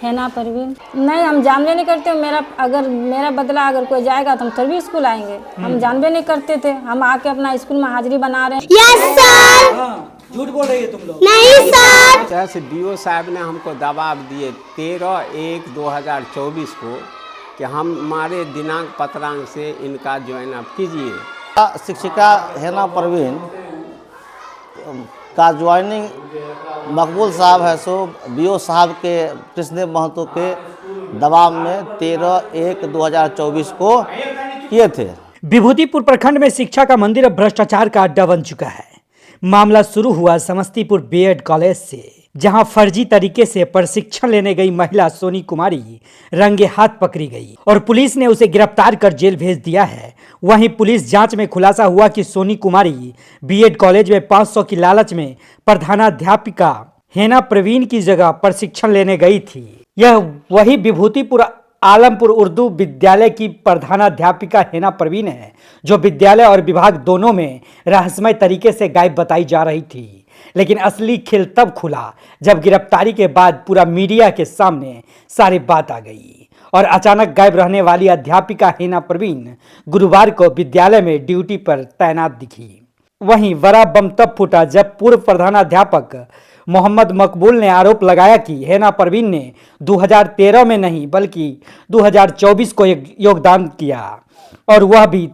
है ना परवीन। नहीं, हम जानबे नहीं करते। मेरा बदला अगर कोई जाएगा तो हम तभी स्कूल आएंगे। हम जानबे नहीं करते थे। हम आके अपना स्कूल में हाजिरी बना रहे हैं। Yes sir. झूठ बोल रही है तुम लोग। नहीं सर। जैसे डीओ साहब ने हमको दबाव दिए 13/1/2024 को कि हमारे दिनांक पत्रांक से इनका ज्वाइन अप कीजिए। शिक्षिका हेना परवीन का ज्वाइनिंग मकबूल साहब है सो बीओ साहब के कृष्णदेव महतो के दबाव में 13/1/2024 को किए थे। विभूतिपुर प्रखंड में शिक्षा का मंदिर अब भ्रष्टाचार का अड्डा बन चुका है। मामला शुरू हुआ समस्तीपुर बीएड कॉलेज से, जहां फर्जी तरीके से प्रशिक्षण लेने गई महिला सोनी कुमारी रंगे हाथ पकड़ी गई और पुलिस ने उसे गिरफ्तार कर जेल भेज दिया है। वहीं पुलिस जांच में खुलासा हुआ कि सोनी कुमारी बीएड कॉलेज में 500 की लालच में प्रधानाध्यापिका हेना प्रवीण की जगह प्रशिक्षण लेने गई थी। यह वही विभूतिपुर आलमपुर उर्दू विद्यालय की प्रधानाध्यापिका हेना प्रवीण है, जो विद्यालय और विभाग दोनों में रहस्यमय तरीके से गायब बताई जा रही थी। लेकिन असली खेल तब खुला जब गिरफ्तारी के बाद पूरा मीडिया के सामने सारी बात आ गई और अचानक गायब रहने वाली अध्यापिका हेना प्रवीण गुरुवार को विद्यालय में ड्यूटी पर तैनात दिखी। वहीं बड़ा बम तब फूटा जब पूर्व प्रधानाध्यापक मोहम्मद मकबूल ने आरोप लगाया कि हेना प्रवीण ने 2013 में नहीं बल्कि 2024 को योगदान किया और वह भी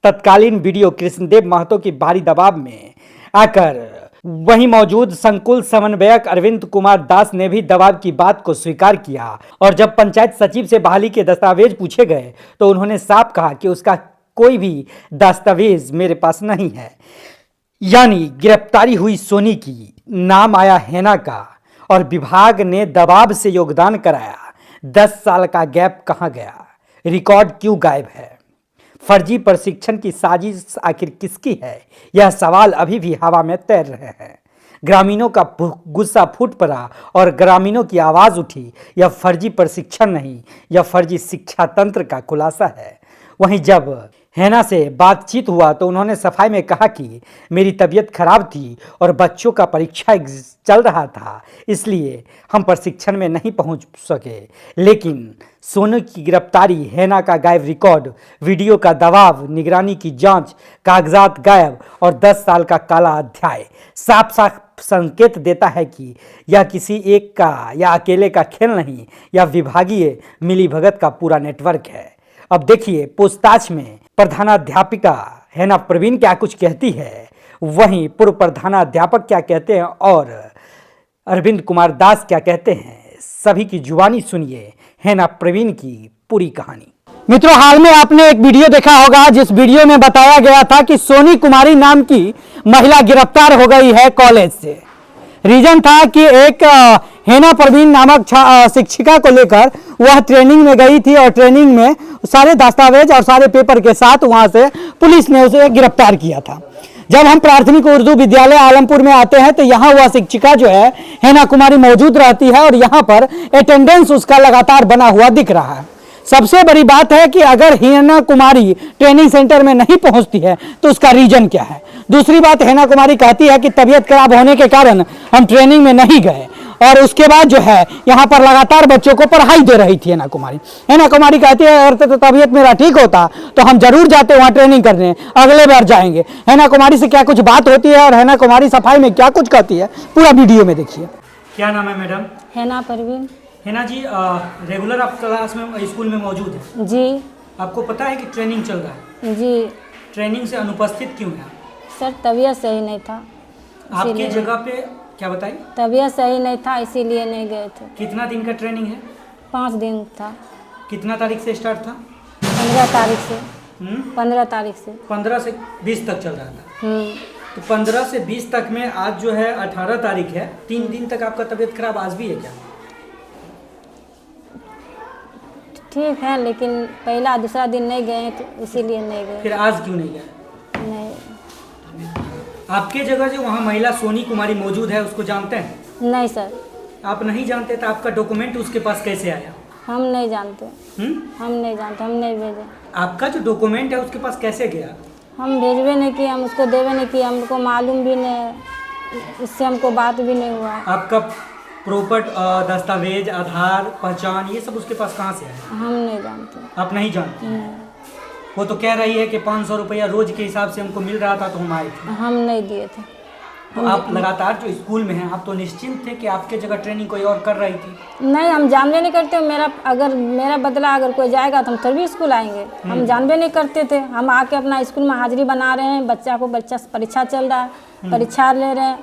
तत्कालीन वीडियो कृष्णदेव महतो की भारी दबाव में आकर। वहीं मौजूद संकुल समन्वयक अरविंद कुमार दास ने भी दबाव की बात को स्वीकार किया और जब पंचायत सचिव से बहाली के दस्तावेज पूछे गए तो उन्होंने साफ कहा कि उसका कोई भी दस्तावेज मेरे पास नहीं है। यानी गिरफ्तारी हुई सोनी की, नाम आया हेना का और विभाग ने दबाव से योगदान कराया। 10 साल का गैप कहां गया? रिकॉर्ड क्यों गायब है? फर्जी प्रशिक्षण की साजिश आखिर किसकी है? यह सवाल अभी भी हवा में तैर रहे हैं। ग्रामीणों का गुस्सा फूट पड़ा और ग्रामीणों की आवाज उठी। यह फर्जी प्रशिक्षण नहीं, यह फर्जी शिक्षा तंत्र का खुलासा है। वहीं जब हेना से बातचीत हुआ तो उन्होंने सफाई में कहा कि मेरी तबीयत खराब थी और बच्चों का परीक्षा चल रहा था, इसलिए हम प्रशिक्षण में नहीं पहुंच सके। लेकिन सोनू की गिरफ्तारी, हेना का गायब रिकॉर्ड, वीडियो का दबाव, निगरानी की जांच, कागजात गायब और 10 साल का काला अध्याय साफ साफ संकेत देता है कि यह किसी एक का या अकेले का खेल नहीं, यह विभागीय मिलीभगत का पूरा नेटवर्क है। अब देखिए पूछताछ में प्रधानाध्यापिका हेना प्रवीण क्या कुछ कहती है, वहीं पूर्व प्रधानाध्यापक क्या कहते हैं और अरविंद कुमार दास क्या कहते हैं। सभी की जुबानी सुनिए हेना प्रवीण की पूरी कहानी। मित्रों, हाल में आपने एक वीडियो देखा होगा जिस वीडियो में बताया गया था कि सोनी कुमारी नाम की महिला गिरफ्तार हो गई है कॉलेज से। रीजन था कि एक हेना प्रवीण नामक शिक्षिका को लेकर वह ट्रेनिंग में गई थी और ट्रेनिंग में सारे दस्तावेज और सारे पेपर के साथ वहां से पुलिस ने उसे गिरफ्तार किया था। जब हम प्राथमिक उर्दू विद्यालय आलमपुर में आते हैं तो यहाँ वह शिक्षिका जो है हेना कुमारी मौजूद रहती है और यहाँ पर अटेंडेंस उसका लगातार बना हुआ दिख रहा है। सबसे बड़ी बात है कि अगर हेना कुमारी ट्रेनिंग सेंटर में नहीं पहुंचती है तो उसका रीजन क्या है। दूसरी बात, हेना कुमारी कहती है कि तबीयत खराब होने के कारण हम ट्रेनिंग में नहीं गए और उसके बाद जो है यहाँ पर लगातार बच्चों को पढ़ाई दे रही थी हेना कुमारी। हेना कुमारी कहती है अगर तो तबीयत मेरा ठीक होता तो हम जरूर जाते वहाँ ट्रेनिंग करने, अगले बार जाएंगे। हेना कुमारी से क्या कुछ बात होती है और हेना कुमारी सफाई में क्या कुछ कहती है, पूरा वीडियो में देखिए। क्या नाम है मैडम? हेना परवीन। हेना जी, रेगुलर आप क्लास में स्कूल में मौजूद है? जी। आपको पता है कि ट्रेनिंग चल रहा है? जी। ट्रेनिंग से अनुपस्थित क्यों है? सर तबीयत सही नहीं था। आपकी जगह पे क्या बताइए? तबीयत सही नहीं था इसीलिए नहीं गए थे। कितना दिन का ट्रेनिंग है? 5 दिन था। कितना तारीख से स्टार्ट था? 15 तारीख से। 15 तारीख से। 15 से 20 तक चल रहा था। तो 15 से 20 तक में आज जो है 18 तारीख है, 3 दिन तक आपका तबीयत खराब आज भी है क्या? ठीक है, लेकिन पहला दूसरा दिन नहीं गए तो इसीलिए नहीं गए। फिर आज क्यों नहीं गए? नहीं। आपके जगह जो वहाँ महिला सोनी कुमारी मौजूद है उसको जानते हैं? नहीं सर। आप नहीं जानते तो आपका डॉक्यूमेंट उसके पास कैसे आया? हम नहीं जानते। हम नहीं जानते, हम नहीं भेजे। आपका जो डॉक्यूमेंट है उसके पास कैसे गया? हम भेजबे नहीं किए, हम उसको देवे नहीं किए, हमको मालूम भी नहीं, उससे हमको बात भी नहीं हुआ। आपका प्रॉपर दस्तावेज, आधार, पहचान, ये सब उसके पास कहाँ से है? हम नहीं जानते। आप नहीं जानते? नहीं, वो तो कह रही है कि 500 रुपया रोज के हिसाब से हमको मिल रहा था तो हम आए थे। हम नहीं दिए थे। तो आप लगातार जो स्कूल में हैं, आप तो निश्चिंत थे कि आपके जगह ट्रेनिंग कोई और कर रही थी? नहीं, हम जानबे नहीं करते। मेरा बदला अगर कोई जाएगा तो हम तभी स्कूल आएंगे। हम जानबे नहीं करते थे। हम आके अपना स्कूल में हाजिरी बना रहे हैं। बच्चा परीक्षा चल रहा है, परीक्षा ले रहे हैं।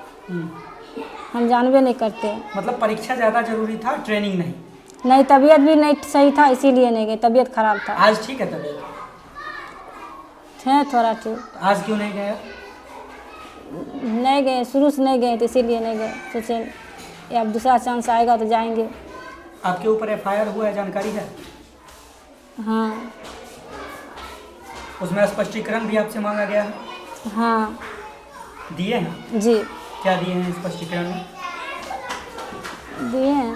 हम जानबे नहीं करते। मतलब परीक्षा ज़्यादा जरूरी था, ट्रेनिंग नहीं? नहीं, तबीयत भी नहीं सही था, इसीलिए नहीं गए। तबीयत खराब था। आज ठीक है तबीयत? है थोड़ा ठीक। आज क्यों नहीं गए? नहीं गए, शुरू से नहीं गए तो इसीलिए नहीं गए। सोचे अब दूसरा चांस आएगा तो जाएंगे। आपके ऊपर FIR हुआ है, जानकारी है? हाँ। उसमें स्पष्टीकरण भी आपसे मांगा गया है? हाँ दिए हैं? जी क्या दिए हैं स्पष्टीकरण में? दिए हैं।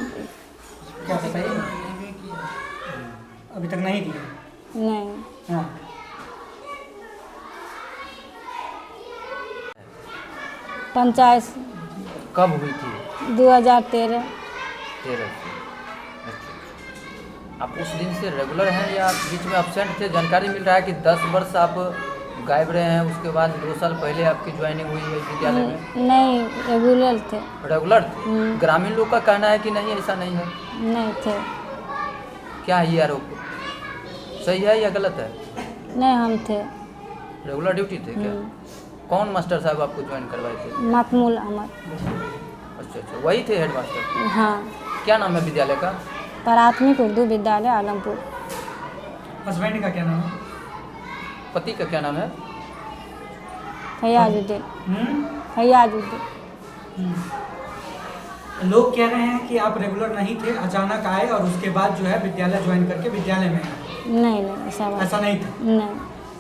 क्या बताइए? अभी तक नहीं दिए? नहीं, हाँ। पंचायत कब हुई थी? 2013। 13 से। अच्छा, आप उस दिन से रेगुलर हैं या बीच में अपसेंट थे? जानकारी मिल रहा है कि 10 वर्ष आप गायब रहे हैं, उसके बाद 2 साल पहले आपकी ज्वाइनिंग हुई है विद्यालय में। नहीं, रेगुलर थे। रेगुलर थे? ग्रामीण लोग का कहना है कि नहीं, ऐसा नहीं है। नहीं थे। क्या है ये आरोप? सही है या गलत है? नहीं, हम थे। रेगुलर ड्यूटी थे क्या? कौन मास्टर साहब आपको ज्वाइन करवाए थे? मकबूल अहमद। अच्छा, वही थे हेड मास्टर? हाँ। क्या नाम है विद्यालय का? प्राथमिक उर्दू विद्यालय आलमपुर। हस्बैंड का क्या नाम है? पति का क्या नाम है? फैयाजुद्दीन। फैयाजुद्दीन। लोग कह रहे हैं कि आप रेगुलर नहीं थे, अचानक आए और उसके बाद जो है विद्यालय ज्वाइन करके विद्यालय में आए। नहीं, ऐसा नहीं था? नहीं।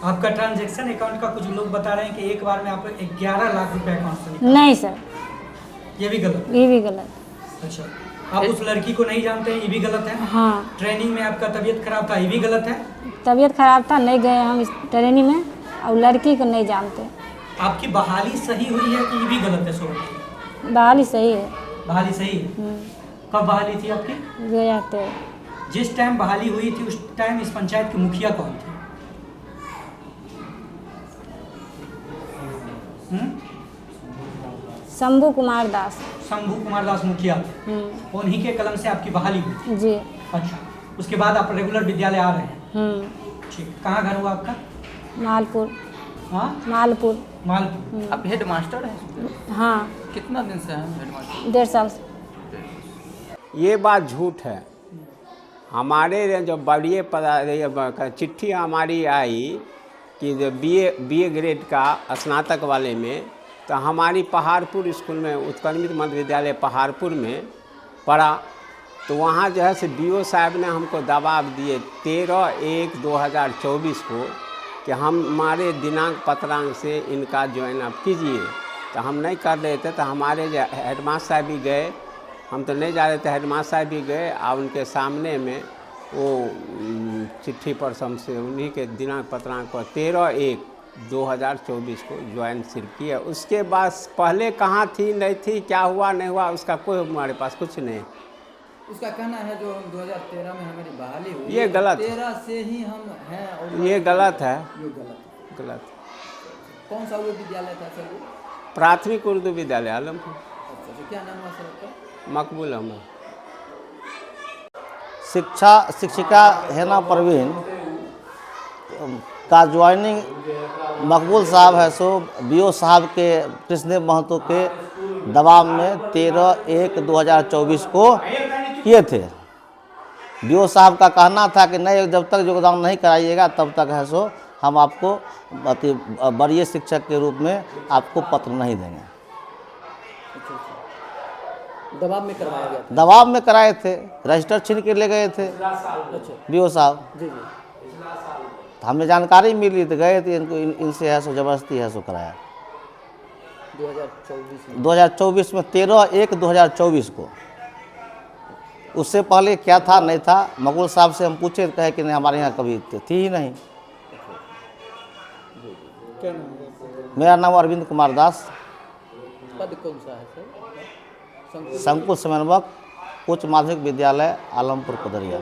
आपका ट्रांजैक्शन अकाउंट का कुछ लोग बता रहे हैं कि एक बार में आपको 11 लाख रुपए अकाउंट से निकला। नहीं सर, ये भी गलत? ये भी गलत। अच्छा, आप उस लड़की को नहीं जानते हैं, ये भी गलत है? हाँ। ट्रेनिंग में आपका तबीयत खराब था, ये भी गलत है? तबीयत खराब था, नहीं गए हम इस ट्रेनिंग में। और लड़की को नहीं जानते। आपकी बहाली सही हुई है कि ये भी गलत है? सोच बहाली सही है। बहाली सही है? कब बहाली थी आपकी? 2013। जिस टाइम बहाली हुई थी उस टाइम इस पंचायत के मुखिया कौन थे? शंभू कुमार दास। शंभू कुमार दास मुखिया थे। उन्हीं के कलम से आपकी बहाली हुई थी? जी। अच्छा, उसके बाद आप रेगुलर विद्यालय आ रहे हैं? ठीक। कहाँ घर हुआ आपका? मालपुर। हाँ, मालपुर। मालपुर। आप हेड मास्टर हैं? हाँ, कितना दिन से हैं हेड मास्टर? 1.5 साल से। ये बात झूठ है। हमारे जो बड़ी चिट्ठी हमारी आई कि जो बीए ग्रेड का स्नातक वाले में, तो हमारी पहाड़पुर स्कूल में उत्क्रमित मध्य विद्यालय पहाड़पुर में पढ़ा। तो वहाँ जो है से BO साहब ने हमको दबाव दिए 13/1/2024 को कि हमारे दिनांक पत्रांक से इनका ज्वाइन अप कीजिए। तो हम नहीं कर रहे थे। तो हमारे जो हेडमास्टर साहब भी गए, हम तो नहीं जा रहे थे, हेडमास्टर साहब भी गए और उनके सामने में वो चिट्ठी पर हमसे उन्हीं के दिनांक पत्रांक पर 13/1/2024 को ज्वाइन सिर्फ किया। उसके बाद पहले कहाँ थी नहीं थी, क्या हुआ नहीं हुआ, उसका कोई हमारे पास कुछ नहीं। उसका कहना है जो 2013 में हमारी बहाली हुई, ये गलत। 13 से ही हम हैं और ये गलत है। ये गलत। गलत। कौन सा वो विद्यालय था सर? प्राथमिक उर्दू विद्यालय आलमपुर। अच्छा, तो क्या नाम हुआ सर आपका? मकबूल अहमद। शिक्षिका हेना परवीन का ज्वाइनिंग मकबूल साहब है सो BO साहब के कृष्णदेव महतो के दबाव में 13/1/2024 को किए थे। BO साहब का कहना था कि नहीं, जब तक योगदान नहीं कराइएगा तब तक है सो हम आपको वरीय शिक्षक के रूप में आपको पत्र नहीं देंगे। दबाव में करवाया गया था? दबाव में कराए थे, रजिस्टर छीन के ले गए थे BO साहब। जी। तो हमें जानकारी मिली तो गए थे, इनको इनसे है सो जबरदस्ती है सो कराया 2024 में 13/1/2024 को। उससे पहले क्या था नहीं था, मकबूल साहब से हम पूछे, कहे कि नहीं हमारे यहाँ कभी थी ही नहीं। मेरा नाम अरविंद कुमार दास। पद कौन सा है सर? संकुल समन्वयक उच्च माध्यमिक विद्यालय आलमपुर कोदरिया।